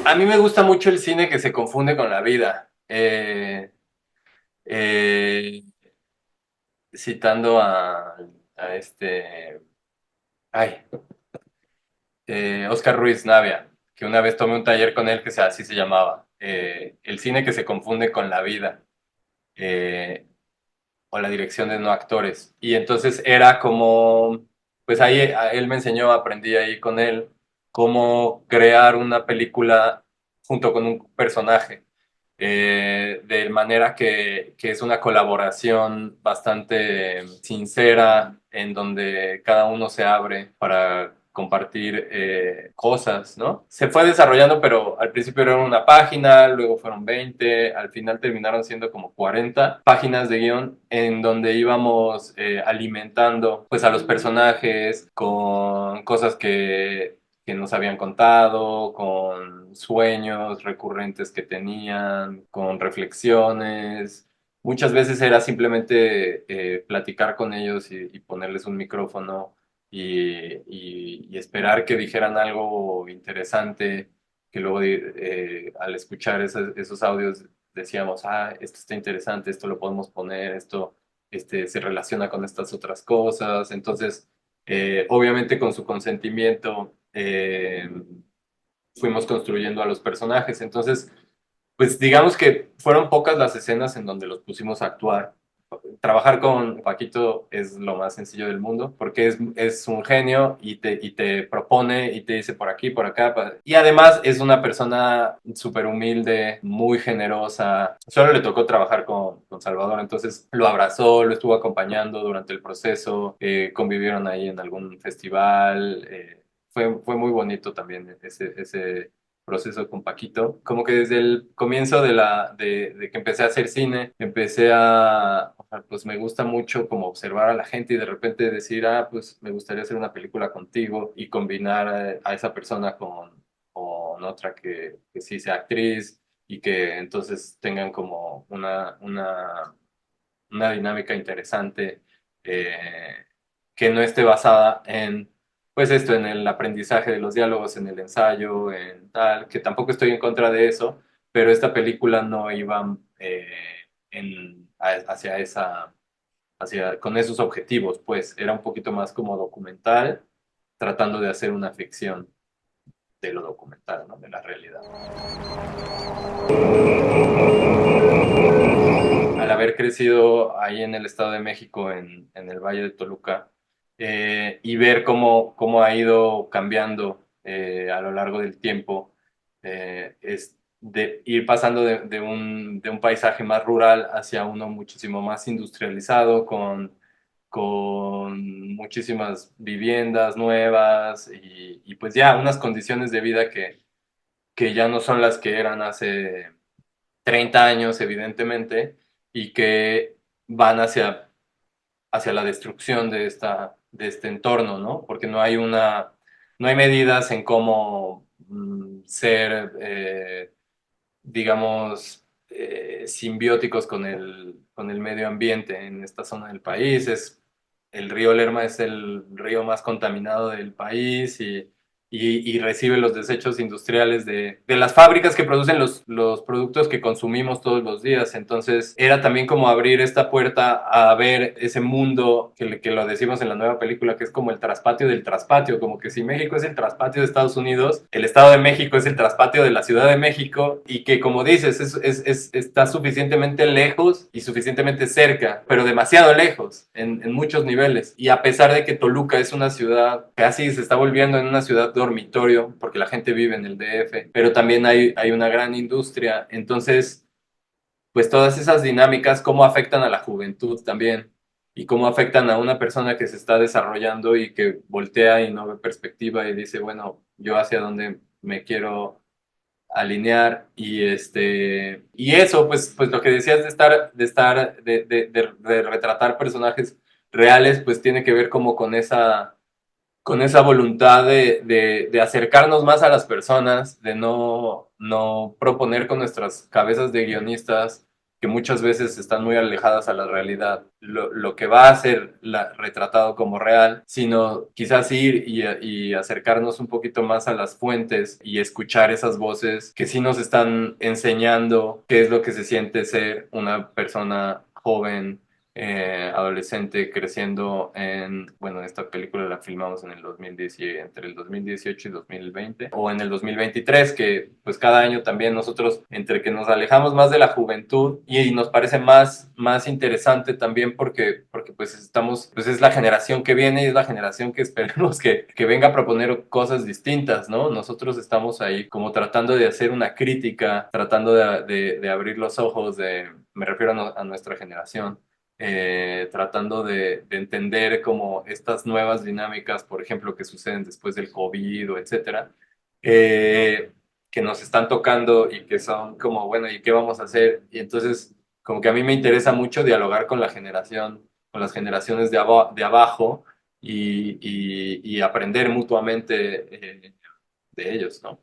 A mí me gusta mucho el cine que se confunde con la vida. Eh, citando a ay, Oscar Ruiz Navia, que una vez tomé un taller con él así se llamaba, el cine que se confunde con la vida, eh, o la dirección de no actores. Y entonces era como, pues ahí él me enseñó, aprendí ahí con él, cómo crear una película junto con un personaje. De manera que es una colaboración bastante sincera en donde cada uno se abre para compartir cosas, ¿no? Se fue desarrollando, pero al principio era una página, luego fueron 20, al final terminaron siendo como 40 páginas de guión en donde íbamos alimentando pues a los personajes con cosas que nos habían contado, con sueños recurrentes que tenían, con reflexiones. Muchas veces era simplemente platicar con ellos y ponerles un micrófono y esperar que dijeran algo interesante, que luego al escuchar esos audios decíamos, ah, esto está interesante, esto lo podemos poner, esto se relaciona con estas otras cosas. Entonces, obviamente con su consentimiento fuimos construyendo a los personajes. Entonces, pues digamos que fueron pocas las escenas en donde los pusimos a actuar. Trabajar con Paquito es lo más sencillo del mundo porque es un genio y te propone y te dice por aquí, por acá. Y además es una persona súper humilde, muy generosa. Solo le tocó trabajar con Salvador, entonces lo abrazó, lo estuvo acompañando durante el proceso, convivieron ahí en algún festival. Fue muy bonito también ese proceso con Paquito. Como que desde el comienzo de que empecé a hacer cine, o sea, pues me gusta mucho como observar a la gente y de repente decir, ah, pues me gustaría hacer una película contigo y combinar a esa persona con otra que sí sea actriz y que entonces tengan como una dinámica interesante, que no esté basada en, pues esto, en el aprendizaje de los diálogos, en el ensayo, en tal, que tampoco estoy en contra de eso, pero esta película no iba hacia con esos objetivos, pues era un poquito más como documental, tratando de hacer una ficción de lo documental, ¿no? De la realidad. Al haber crecido ahí en el Estado de México, en el Valle de Toluca, y ver cómo ha ido cambiando a lo largo del tiempo, es de ir pasando de un paisaje más rural hacia uno muchísimo más industrializado, con muchísimas viviendas nuevas y pues ya unas condiciones de vida que ya no son las que eran hace 30 años, evidentemente, y que van hacia la destrucción de este entorno, ¿no? Porque no hay medidas en cómo ser, digamos, simbióticos con el medio ambiente en esta zona del país. El río Lerma es el río más contaminado del país y recibe los desechos industriales de las fábricas que producen los productos que consumimos todos los días. Entonces era también como abrir esta puerta a ver ese mundo que lo decimos en la nueva película, que es como el traspatio del traspatio, como que si México es el traspatio de Estados Unidos, el Estado de México es el traspatio de la Ciudad de México y que como dices, está suficientemente lejos y suficientemente cerca, pero demasiado lejos en muchos niveles. Y a pesar de que Toluca es una ciudad, casi se está volviendo en una ciudad dormitorio, porque la gente vive en el DF, pero también hay una gran industria. Entonces, pues todas esas dinámicas, cómo afectan a la juventud también y cómo afectan a una persona que se está desarrollando y que voltea y no ve perspectiva y dice, bueno, yo hacia dónde me quiero alinear y eso, pues lo que decías de retratar personajes reales, pues tiene que ver como con esa voluntad de acercarnos más a las personas, de no proponer con nuestras cabezas de guionistas que muchas veces están muy alejadas a la realidad, lo que va a ser retratado como real, sino quizás ir y acercarnos un poquito más a las fuentes y escuchar esas voces que sí nos están enseñando qué es lo que se siente ser una persona joven, adolescente creciendo bueno, esta película la filmamos en el 2010, entre el 2018 y 2020, o en el 2023, que pues cada año también nosotros, entre que nos alejamos más de la juventud y nos parece más interesante también porque pues estamos, pues es la generación que viene y es la generación que esperemos que venga a proponer cosas distintas, ¿no? Nosotros estamos ahí como tratando de hacer una crítica, tratando de abrir los ojos, me refiero a nuestra generación, tratando de entender como estas nuevas dinámicas, por ejemplo, que suceden después del COVID o etcétera, eh, que nos están tocando y que son como, bueno, ¿y qué vamos a hacer? Y entonces, como que a mí me interesa mucho dialogar con la generación, con las generaciones de abajo y aprender mutuamente de ellos, ¿no?